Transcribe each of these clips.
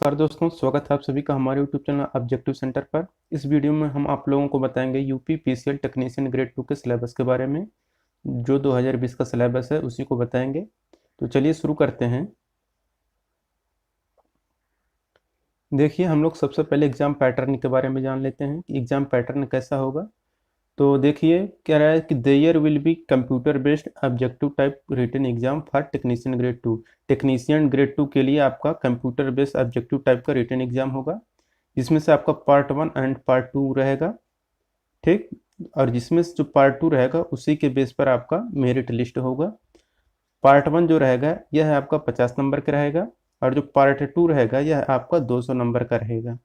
नमस्कार दोस्तों, स्वागत है आप सभी का हमारे यूट्यूब चैनल ऑब्जेक्टिव सेंटर पर। इस वीडियो में हम आप लोगों को बताएंगे यूपी पीसीएल टेक्नीशियन ग्रेड 2 के सिलेबस के बारे में। जो 2020 का सिलेबस है उसी को बताएंगे। तो चलिए शुरू करते हैं। देखिए, हम लोग सबसे पहले एग्जाम पैटर्न के बारे में जान लेते हैं कि एग्जाम पैटर्न कैसा होगा। तो देखिए, कह रहा है कि there will be computer based objective type written exam for technician grade 2। Technician grade 2 के लिए आपका कंप्यूटर बेस्ड ऑब्जेक्टिव टाइप का रिटन एग्जाम होगा। इसमें से आपका पार्ट 1 एंड पार्ट 2 रहेगा, ठीक। और जिसमें से जो पार्ट 2 रहेगा उसी के बेस पर आपका मेरिट लिस्ट होगा। पार्ट 1 जो रहेगा यह है आपका 50 नंबर का रहेगा, और जो पार्ट 2 रहेगा यह आपका 200 नंबर का रहेगा।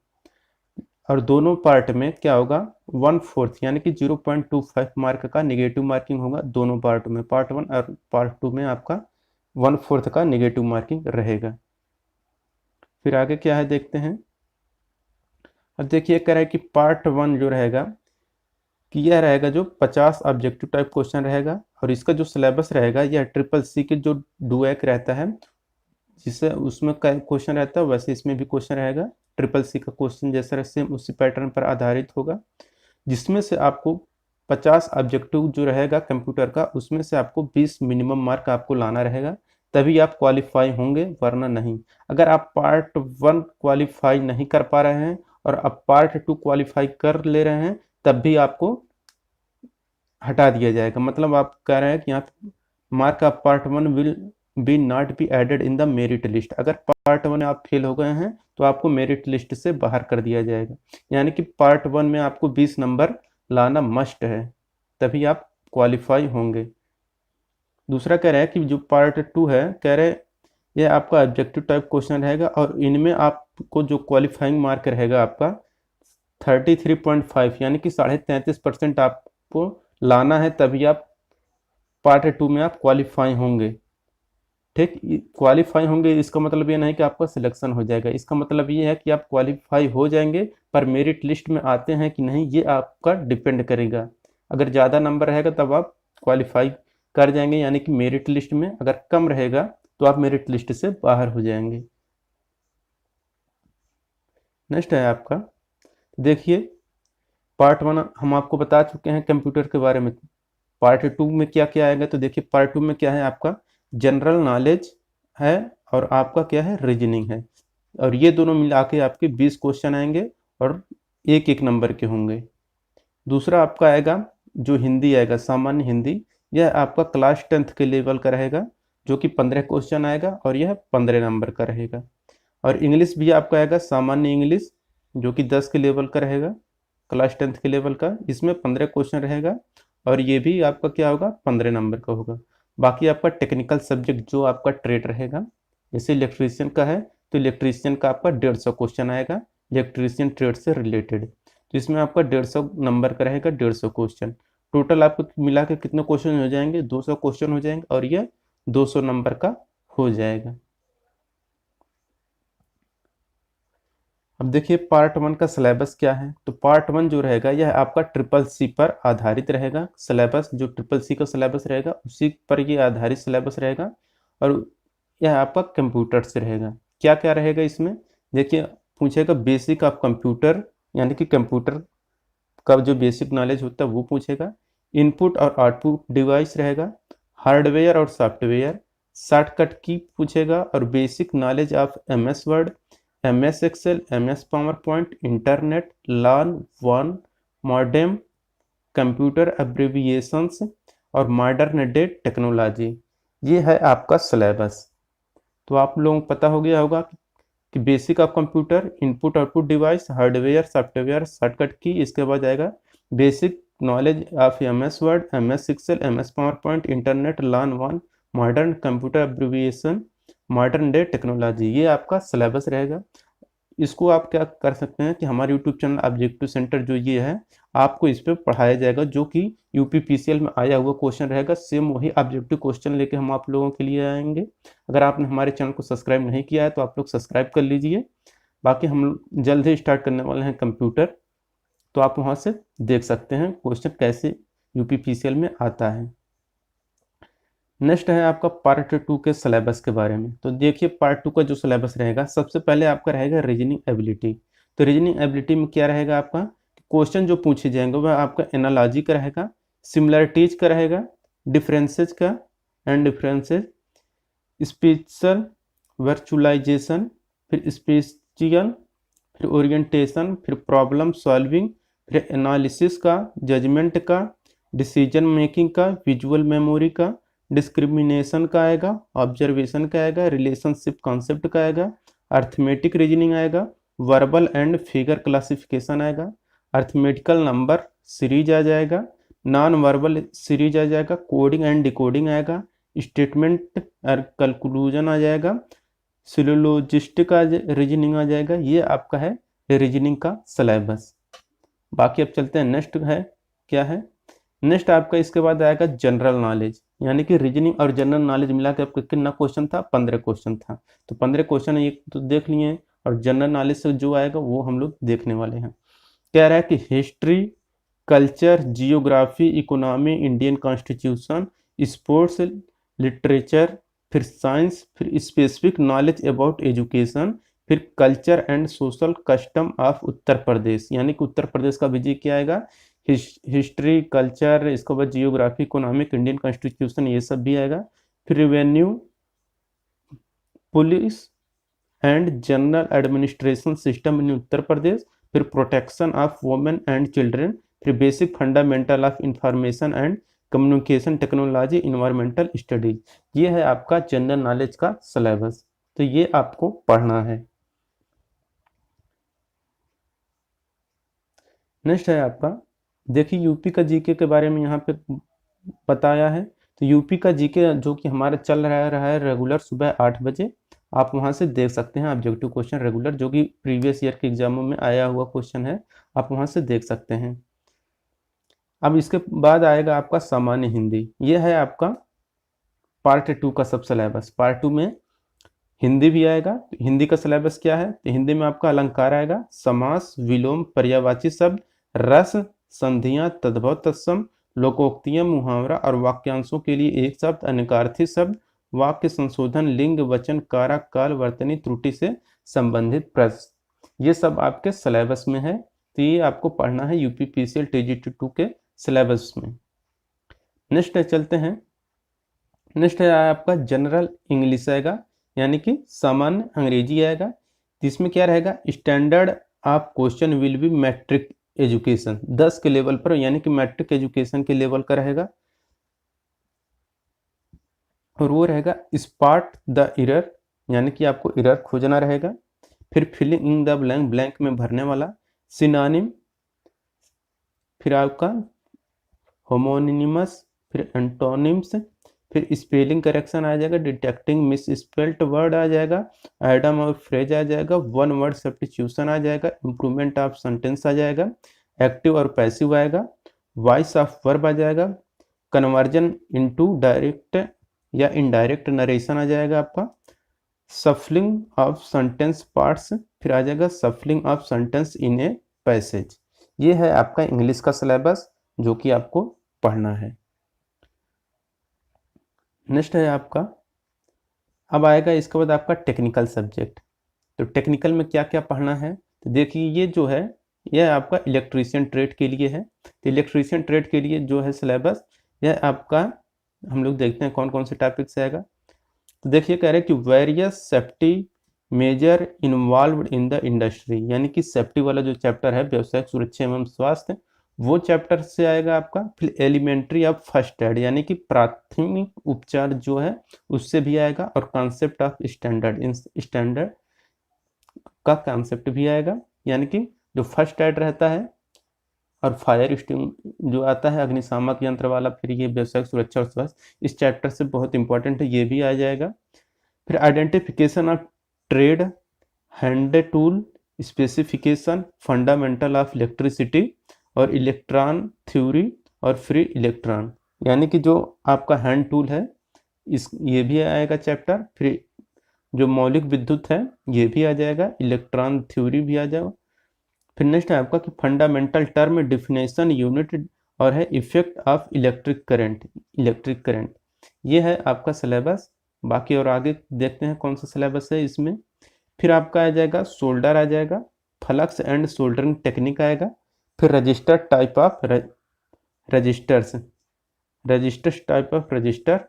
और दोनों पार्ट में क्या होगा, 1/4 यानी कि 0.25 मार्क का निगेटिव मार्किंग होगा दोनों पार्ट में। पार्ट 1 और पार्ट 2 में आपका 1/4 का निगेटिव मार्किंग रहेगा। फिर आगे क्या है देखते हैं। अब देखिए, कह रहा है कि पार्ट 1 जो रहेगा कि यह रहेगा जो 50 ऑब्जेक्टिव टाइप क्वेश्चन रहेगा, और इसका जो सिलेबस रहेगा यह ट्रिपल सी के जो डुएक रहता है, जिससे उसमें क्वेश्चन रहता है वैसे इसमें भी क्वेश्चन रहेगा। ट्रिपल सी का क्वेश्चन जैसा सेम उसी पैटर्न पर आधारित होगा, जिसमें से आपको 50 ऑब्जेक्टिव जो रहेगा कंप्यूटर का, उसमें से आपको 20 मिनिमम मार्क आपको लाना रहेगा, तभी आप क्वालिफाई होंगे, वरना नहीं। अगर आप पार्ट 1 क्वालिफाई नहीं कर पा रहे हैं और अब पार्ट 2 क्वालिफाई कर ले रहे हैं, तब भी आपको हटा दिया जाएगा। मतलब आप कह रहे हैं कि यहाँ mark of part 1 will be not be added in the merit list. अगर पार्ट 1 में आप फेल हो गए हैं तो आपको मेरिट लिस्ट से बाहर कर दिया जाएगा। यानी कि पार्ट 1 में आपको 20 नंबर लाना मस्ट है, तभी आप क्वालिफाई होंगे। दूसरा कह रहा है कि जो पार्ट 2 है, कह रहे यह आपका ऑब्जेक्टिव टाइप क्वेश्चन रहेगा, और इनमें आपको जो क्वालिफाइंग मार्क रहेगा आपका 33.5 यानी कि 33.5% आपको लाना है, तभी आप पार्ट 2 में आप क्वालिफाई होंगे, ठीक। क्वालिफाई होंगे इसका मतलब ये नहीं कि आपका सिलेक्शन हो जाएगा। इसका मतलब ये है कि आप क्वालिफाई हो जाएंगे, पर मेरिट लिस्ट में आते हैं कि नहीं ये आपका डिपेंड करेगा। अगर ज़्यादा नंबर रहेगा तब आप क्वालिफाई कर जाएंगे, यानी कि मेरिट लिस्ट में। अगर कम रहेगा तो आप मेरिट लिस्ट से बाहर हो जाएंगे। नेक्स्ट है आपका, देखिए, पार्ट 1 हम आपको बता चुके हैं कंप्यूटर के बारे में। पार्ट 2 में क्या क्या आएगा, तो देखिए पार्ट 2 में क्या है, आपका जनरल नॉलेज है और आपका क्या है, रीजनिंग है। और ये दोनों मिला के आपके 20 क्वेश्चन आएंगे और एक एक नंबर के होंगे। दूसरा आपका आएगा जो हिंदी आएगा, सामान्य हिंदी। यह आपका क्लास 10th के लेवल का रहेगा, जो कि 15 क्वेश्चन आएगा और यह 15 नंबर का रहेगा। और इंग्लिश भी आपका आएगा, सामान्य इंग्लिश, जो कि 10 के लेवल का रहेगा, क्लास 10th के लेवल का। इसमें 15 क्वेश्चन रहेगा और ये भी आपका क्या होगा, 15 नंबर का होगा। बाकी आपका टेक्निकल सब्जेक्ट जो आपका ट्रेड रहेगा, जैसे इलेक्ट्रीशियन का है तो इलेक्ट्रीशियन का आपका 150 क्वेश्चन आएगा, इलेक्ट्रीशियन ट्रेड से रिलेटेड। तो इसमें आपका 150 नंबर का रहेगा, 150 क्वेश्चन। टोटल आपको मिला के कितने क्वेश्चन हो जाएंगे, 200 क्वेश्चन हो जाएंगे, और यह 200 नंबर का हो जाएगा। अब देखिए पार्ट 1 का सिलेबस क्या है। तो पार्ट 1 जो रहेगा यह आपका ट्रिपल सी पर आधारित रहेगा। सिलेबस जो ट्रिपल सी का सिलेबस रहेगा उसी पर ये आधारित सिलेबस रहेगा, और यह आपका कंप्यूटर से रहेगा। क्या क्या रहेगा इसमें, देखिए, पूछेगा बेसिक ऑफ कंप्यूटर, यानी कि कंप्यूटर का जो बेसिक नॉलेज होता है वो पूछेगा। इनपुट और आउटपुट डिवाइस रहेगा, हार्डवेयर और सॉफ्टवेयर, शॉर्टकट की पूछेगा, और basic knowledge of MS Word, MS Excel, MS PowerPoint, internet, LAN 1, modem, computer abbreviations, और मॉडर्न डे टेक्नोलॉजी। ये है आपका सिलेबस। तो आप लोगों को पता हो गया होगा कि basic of computer, input output device, hardware, software, shortcut की। इसके बाद आएगा basic knowledge of MS Word, MS Excel, MS PowerPoint, internet, LAN 1, modern computer abbreviation, modern day technology. ये आपका सिलेबस रहेगा। इसको आप क्या कर सकते हैं कि हमारे यूट्यूब चैनल ऑब्जेक्टिव सेंटर जो ये है, आपको इस पर पढ़ाया जाएगा, जो कि यूपी पीसीएल में आया हुआ क्वेश्चन रहेगा। सेम वही ऑब्जेक्टिव क्वेश्चन लेके हम आप लोगों के लिए आएंगे। अगर आपने हमारे चैनल को सब्सक्राइब नहीं किया है तो आप लोग सब्सक्राइब कर लीजिए। बाकी हम जल्द ही स्टार्ट करने वाले हैं कंप्यूटर, तो आप वहाँ से देख सकते हैं क्वेश्चन कैसे यूपी पीसीएल में आता है। नेक्स्ट है आपका पार्ट 2 के सिलेबस के बारे में। तो देखिए पार्ट 2 का जो सिलेबस रहेगा, सबसे पहले आपका रहेगा रीजनिंग एबिलिटी। तो रीजनिंग एबिलिटी में क्या रहेगा आपका, क्वेश्चन जो पूछे जाएंगे वह आपका एनालॉजी का रहेगा, सिमिलरिटीज का रहेगा, डिफरेंसेस का एंड डिफरेंसेस, स्पेशल वर्चुअलाइजेशन, फिर स्पेशियल, फिर ओरिएंटेशन, फिर प्रॉब्लम सॉल्विंग, फिर एनालिसिस का, जजमेंट का, डिसीजन मेकिंग का, विजुअल मेमोरी का, डिस्क्रिमिनेशन का आएगा, ऑब्जर्वेशन का आएगा, रिलेशनशिप कॉन्सेप्ट का आएगा, अर्थमेटिक रीजनिंग आएगा, वर्बल एंड फिगर क्लासिफिकेशन आएगा, अर्थमेटिकल नंबर सीरीज आ जाएगा, नॉन वर्बल सीरीज आ जाएगा, कोडिंग एंड डिकोडिंग आएगा, स्टेटमेंट और कंक्लूजन आ जाएगा, सिलोजिस्टिक रीजनिंग आ जाएगा। ये आपका है रीजनिंग का सिलेबस। बाकी अब चलते हैं नेक्स्ट है क्या है। नेक्स्ट आपका इसके बाद आएगा जनरल नॉलेज, यानी कि रीजनिंग और जनरल नॉलेज मिला के आपका कितना क्वेश्चन था, 15 क्वेश्चन था। तो 15 क्वेश्चन एक तो देख लिए, और जनरल नॉलेज से जो आएगा वो हम लोग देखने वाले हैं। कह रहा है कि history, culture, geography, economy, Indian constitution, sports, literature, फिर साइंस, फिर स्पेसिफिक नॉलेज अबाउट एजुकेशन, फिर culture and social custom of Uttar Pradesh, यानी कि उत्तर प्रदेश का विजय क्या आएगा, हिस्ट्री, कल्चर, इसके बाद जियोग्राफी, इकोनॉमिक, इंडियन कॉन्स्टिट्यूशन, ये सब भी आएगा। फिर revenue, police and general administration system in Uttar Pradesh, फिर protection of women and children, फिर basic fundamental of information and communication technology, environmental studies. ये है आपका जनरल नॉलेज का सिलेबस, तो ये आपको पढ़ना है। नेक्स्ट है आपका, देखिए यूपी का जीके के बारे में यहाँ पे बताया है। तो यूपी का जीके जो कि हमारा चल रहा है रेगुलर सुबह 8 बजे, आप वहाँ से देख सकते हैं ऑब्जेक्टिव क्वेश्चन रेगुलर, जो कि प्रीवियस ईयर के एग्जामों में आया हुआ क्वेश्चन है, आप वहाँ से देख सकते हैं। अब इसके बाद आएगा आपका सामान्य हिंदी, ये है आपका पार्ट 2 का सब सिलेबस। पार्ट 2 में हिंदी भी आएगा। तो हिंदी का सिलेबस क्या है, तो हिंदी में आपका अलंकार आएगा, समास, विलोम, पर्यायवाची शब्द, रस, संधियां, तद्भव, तत्सम, लोकोक्तियां, मुहावरा और वाक्यांशों के लिए एक शब्द, अनेकार्थी शब्द, वाक्य संशोधन, लिंग, वचन, कारक, काल, वर्तनी, त्रुटि से संबंधित प्रश्न, ये सब आपके सिलेबस में है। तो ये आपको पढ़ना है यूपीपीसीएल TGT2 के सिलेबस में। नेक्स्ट चलते हैं। नेक्स्ट है आपका जनरल इंग्लिश आएगा, यानी कि सामान्य अंग्रेजी आएगा। जिसमें क्या रहेगा, standard of question will be matric education, 10 के लेवल पर, यानी कि मैट्रिक एजुकेशन के लेवल का रहेगा। और वो रहेगा स्पॉट द एरर, यानी कि आपको एरर खोजना रहेगा। फिर filling in the blank, blank में भरने वाला, सिनोनिम, फिर आपका होमोनिमस, फिर एंटोनिम्स, फिर स्पेलिंग करेक्शन आ जाएगा, डिटेक्टिंग मिस स्पेल्ट वर्ड आ जाएगा, आइटम और फ्रेज आ जाएगा, वन वर्ड सब्स्टिट्यूशन आ जाएगा, इंप्रूवमेंट ऑफ सेंटेंस आ जाएगा, एक्टिव और पैसिव आएगा, वॉइस ऑफ वर्ब आ जाएगा, कन्वर्जन इनटू डायरेक्ट या इनडायरेक्ट नरेशन आ जाएगा आपका, सफलिंग ऑफ सेंटेंस पार्ट्स, फिर आ जाएगा सफलिंग of sentence in a passage. ये है आपका इंग्लिश का सिलेबस जो कि आपको पढ़ना है। नेक्स्ट है आपका, अब आएगा इसके बाद आपका टेक्निकल सब्जेक्ट। तो टेक्निकल में क्या क्या पढ़ना है, तो देखिए ये जो है यह आपका इलेक्ट्रीशियन ट्रेड के लिए है। तो इलेक्ट्रीशियन ट्रेड के लिए जो है सिलेबस, यह आपका हम लोग देखते हैं कौन कौन से टॉपिक से आएगा। तो देखिए कह रहे हैं कि various safety major involved in the industry, यानी कि सेफ्टी वाला जो चैप्टर है, व्यावसायिक सुरक्षा एवं स्वास्थ्य, वो चैप्टर से आएगा आपका। फिर एलिमेंट्री ऑफ फर्स्ट एड, यानी कि प्राथमिक उपचार जो है उससे भी आएगा, और कॉन्सेप्ट ऑफ स्टैंडर्ड, स्टैंडर्ड का कॉन्सेप्ट भी आएगा, यानी कि जो फर्स्ट एड रहता है, और फायर जो आता है अग्निशामक यंत्र वाला, फिर ये व्यावसायिक सुरक्षा और स्वास्थ्य, इस चैप्टर से बहुत इंपॉर्टेंट है, ये भी आ जाएगा। फिर identification of trade, hand tool specification, fundamental of electricity और इलेक्ट्रॉन थ्योरी और फ्री इलेक्ट्रॉन, यानी कि जो आपका हैंड टूल है इस ये भी आएगा चैप्टर। फिर जो मौलिक विद्युत है ये भी आ जाएगा, इलेक्ट्रॉन थ्योरी भी आ जाएगा। फिर नेक्स्ट है आपका कि फंडामेंटल टर्म, डिफिनेशन, यूनिट, और है effect of electric current, electric current. ये है आपका सिलेबस। बाकी और आगे देखते हैं कौन सा सिलेबस है इसमें। फिर आपका आ जाएगा सोल्डर आ जाएगा, फ्लक्स एंड सोल्डरिंग टेक्निक आएगा, फिर register type of registers, registers type of register,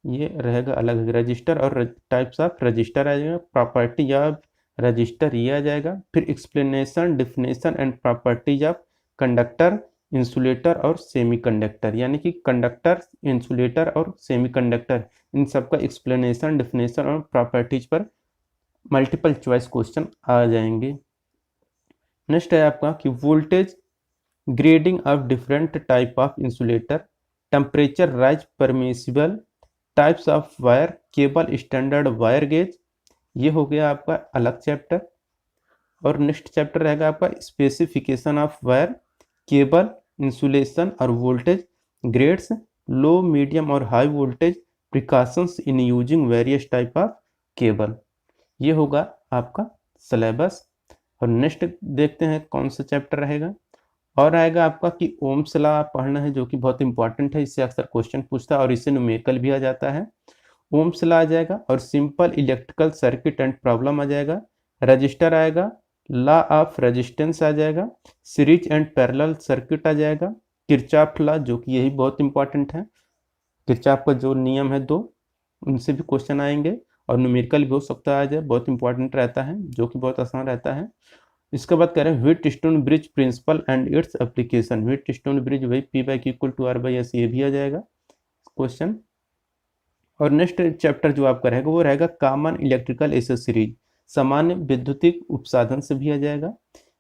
ये रहेगा अलग रजिस्टर और टाइप्स ऑफ रजिस्टर आ जाएगा, प्रॉपर्टी ऑफ रजिस्टर ये आ जाएगा, फिर explanation definition and properties of conductor insulator और सेमीकंडक्टर, यानी कि कंडक्टर इंसुलेटर और सेमीकंडक्टर इन सब का एक्सप्लेनेशन डिफिनेशन और प्रॉपर्टीज पर मल्टीपल चॉइस क्वेश्चन आ जाएंगे। नेक्स्ट है आपका कि voltage grading of different type of insulator, temperature rise permissible, types of wire, cable standard wire gauge, ये हो गया आपका अलग चैप्टर। और नेक्स्ट चैप्टर रहेगा आपका specification of wire, cable, insulation और वोल्टेज ग्रेड्स, लो मीडियम और high voltage, precautions in using various type of cable, ये होगा आपका सिलेबस। और नेक्स्ट देखते हैं कौन सा चैप्टर रहेगा। और आएगा आपका कि ओम्स लॉ पढ़ना है, जो कि बहुत इंपॉर्टेंट है, इससे अक्सर क्वेश्चन पूछता है और इससे न्यूमेरिकल भी आ जाता है। ओम्स लॉ आ जाएगा और simple electrical circuit and problem आ जाएगा, रजिस्टर आएगा, लॉ ऑफ रेजिस्टेंस आ जाएगा, सीरीज एंड पैरेलल सर्किट आ जाएगा, किरचॉफ लॉ जो कि यही बहुत इंपॉर्टेंट है, किरचॉफ का जो नियम है दो उनसे भी क्वेश्चन आएंगे और न्यूमेरिकल भी हो सकता है, बहुत इंपॉर्टेंट रहता है, जो कि बहुत आसान रहता है। इसके बाद कह रहे हैं Wheatstone bridge principle and its application, Wheatstone bridge वही P by Q equal to R by S, ये भी आ जाएगा क्वेश्चन। और नेक्स्ट चैप्टर जो आपका रहेगा वो रहेगा कॉमन इलेक्ट्रिकल एसेसरीज, सामान्य विद्युतिक उपसाधन से भी आ जाएगा,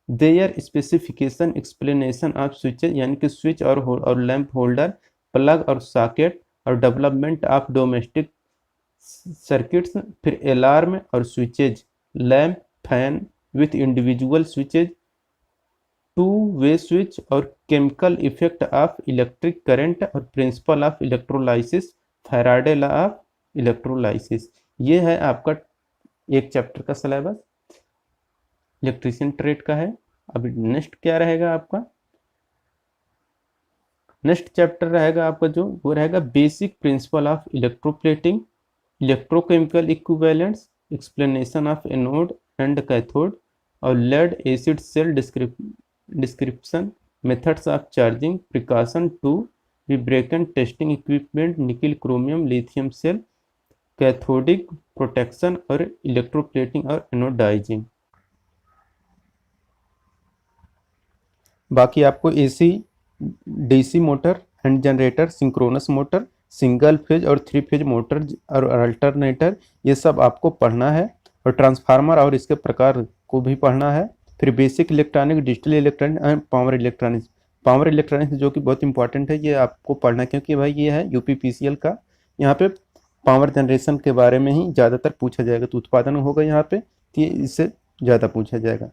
their specification explanation of switches, यानी कि स्विच और लैंप होल्डर, प्लग और सॉकेट, और डेवलपमेंट ऑफ डोमेस्टिक सर्किट्स, फिर अलार्म और switches, lamp, fan with individual switches, two way switch, और chemical effect of electric current, और principle of electrolysis, Faraday law of electrolysis. ये है आपका एक चैप्टर का सिलेबस, इलेक्ट्रीशियन ट्रेड का है। अभी नेक्स्ट क्या रहेगा आपका, नेक्स्ट चैप्टर रहेगा आपका जो वो रहेगा basic principle of electroplating, electrochemical equivalents, explanation of anode and cathode, और lead acid cell description, methods of charging, precaution to be taken testing equipment, nickel chromium lithium cell, cathodic protection, और electroplating और anodizing. बाकी आपको AC DC motor and generator, synchronous motor, single phase और 3 phase motor और alternator, ये सब आपको पढ़ना है। और ट्रांसफार्मर और इसके प्रकार को भी पढ़ना है। फिर basic electronic, digital electronic and power electronics, power electronics जो कि बहुत इंपॉर्टेंट है, ये आपको पढ़ना है क्योंकि भाई ये है यूपीपीसीएल का, यहाँ पे पावर जनरेशन के बारे में ही ज़्यादातर पूछा जाएगा, तो उत्पादन होगा यहाँ पे, तो ये इससे ज़्यादा पूछा जाएगा।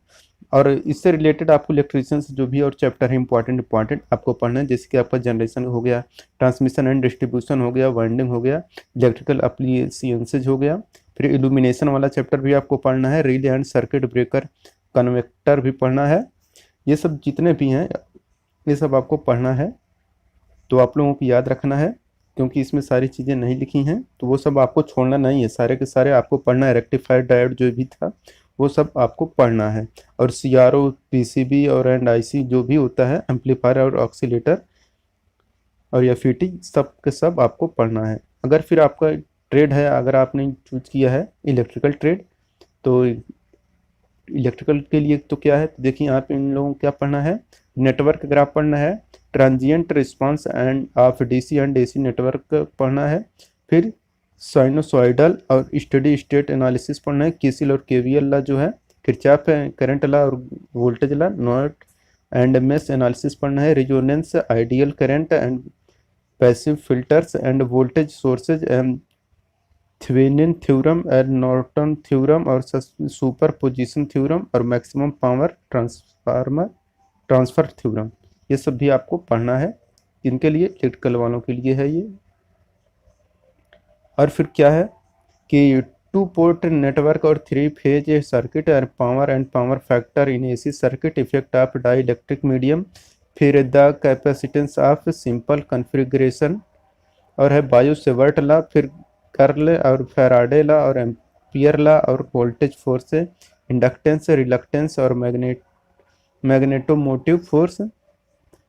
और इससे रिलेटेड आपको इलेक्ट्रीशियन से जो भी और चैप्टर है इंपॉर्टेंट आपको पढ़ना है, जैसे कि आपका जनरेशन हो गया, ट्रांसमिशन एंड डिस्ट्रीब्यूशन हो गया, वाइंडिंग हो गया, इलेक्ट्रिकल एप्लीकेशंस हो गया, फिर इल्यूमिनेशन वाला चैप्टर भी आपको पढ़ना है, relay and circuit breaker, conveyor भी पढ़ना है। ये सब जितने भी हैं ये सब आपको पढ़ना है, तो आप लोगों को याद रखना है क्योंकि इसमें सारी चीज़ें नहीं लिखी हैं, तो वो सब आपको छोड़ना नहीं है, सारे के सारे आपको पढ़ना है। रेक्टिफायर डायोड जो भी था वो सब आपको पढ़ना है, और सीआरओ, पीसीबी और एंड आईसी जो भी होता है, एम्पलीफायर और ऑक्सीलेटर और एफईटी, सब के सब आपको पढ़ना है। अगर फिर आपका ट्रेड है, अगर आपने चूज किया है इलेक्ट्रिकल ट्रेड, तो इलेक्ट्रिकल के लिए तो क्या है, तो देखिए यहाँ पे इन लोगों को क्या पढ़ना है, नेटवर्क ग्राफ पढ़ना है, transient response end of DC and AC network पढ़ना है, फिर साइनोसॉइडल और स्टेडी स्टेट एनालिसिस पढ़ना है, केसीएल और केवीएल ला जो है, किरचॉफ करंट ला और voltage law, node and mesh analysis पढ़ना है, resonance, ideal current and passive filters and voltage sources and Thevenin theorem and Norton theorem और सुपरपोजिशन थ्योरम और मैक्सिमम पावर ट्रांसफर थ्योरम, ये सब भी आपको पढ़ना है। इनके लिए इलेक्ट्रिकल वालों के लिए है ये। और फिर क्या है कि 2 पोर्ट नेटवर्क और 3 फेज सर्किट और power and power factor in AC circuit, effect of dielectric medium, फिर the capacitance of simple configuration और है बायो सेवर्ट ला, फिर कर्ल और फैराडे ला और एम्पियर ला और वोल्टेज फोर्स, इंडक्टेंस, रिलक्टेंस और मैग्नेटोमोटिव फोर्स,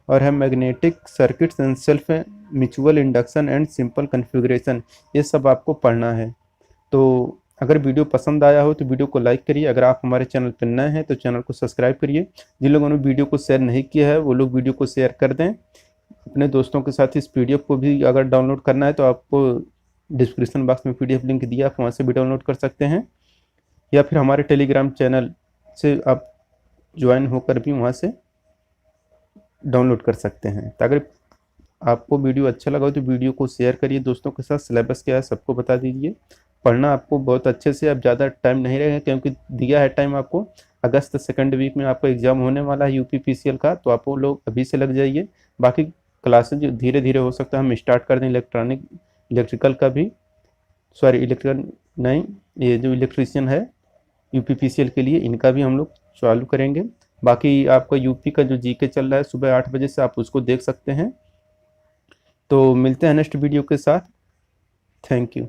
और है magnetic circuits and self mutual induction and simple configuration. ये सब आपको पढ़ना है। तो अगर वीडियो पसंद आया हो तो वीडियो को लाइक करिए। अगर आप हमारे चैनल पर नए हैं तो चैनल को सब्सक्राइब करिए। जिन लोगों ने वीडियो को शेयर नहीं किया है वो लोग वीडियो को शेयर कर दें अपने दोस्तों के साथ। इस पीडीएफ को भी अगर डाउनलोड करना है तो आपको डिस्क्रिप्शन बॉक्स में पीडीएफ लिंक दिया, आप वहाँ से भी डाउनलोड कर सकते हैं, या फिर हमारे टेलीग्राम चैनल से आप ज्वाइन होकर भी वहाँ से डाउनलोड कर सकते हैं। तो अगर आपको वीडियो अच्छा लगा हो तो वीडियो को शेयर करिए दोस्तों के साथ। सिलेबस क्या है सबको बता दीजिए। पढ़ना आपको बहुत अच्छे से, अब ज़्यादा टाइम नहीं रहेगा क्योंकि दिया है टाइम आपको। अगस्त सेकंड वीक में आपका एग्ज़ाम होने वाला है यूपीपीसीएल का, तो आप वो लोग अभी से लग जाइए। बाकी क्लासेज धीरे धीरे हो सकता है हम स्टार्ट कर दें इलेक्ट्रिकल का भी, सॉरी इलेक्ट्रिकल नहीं, ये जो इलेक्ट्रीशियन है यूपीपीसीएल के लिए, इनका भी हम लोग चालू करेंगे। बाकी आपका यूपी का जो जीके चल रहा है सुबह 8 बजे से, आप उसको देख सकते हैं। तो मिलते हैं नेक्स्ट वीडियो के साथ। Thank you.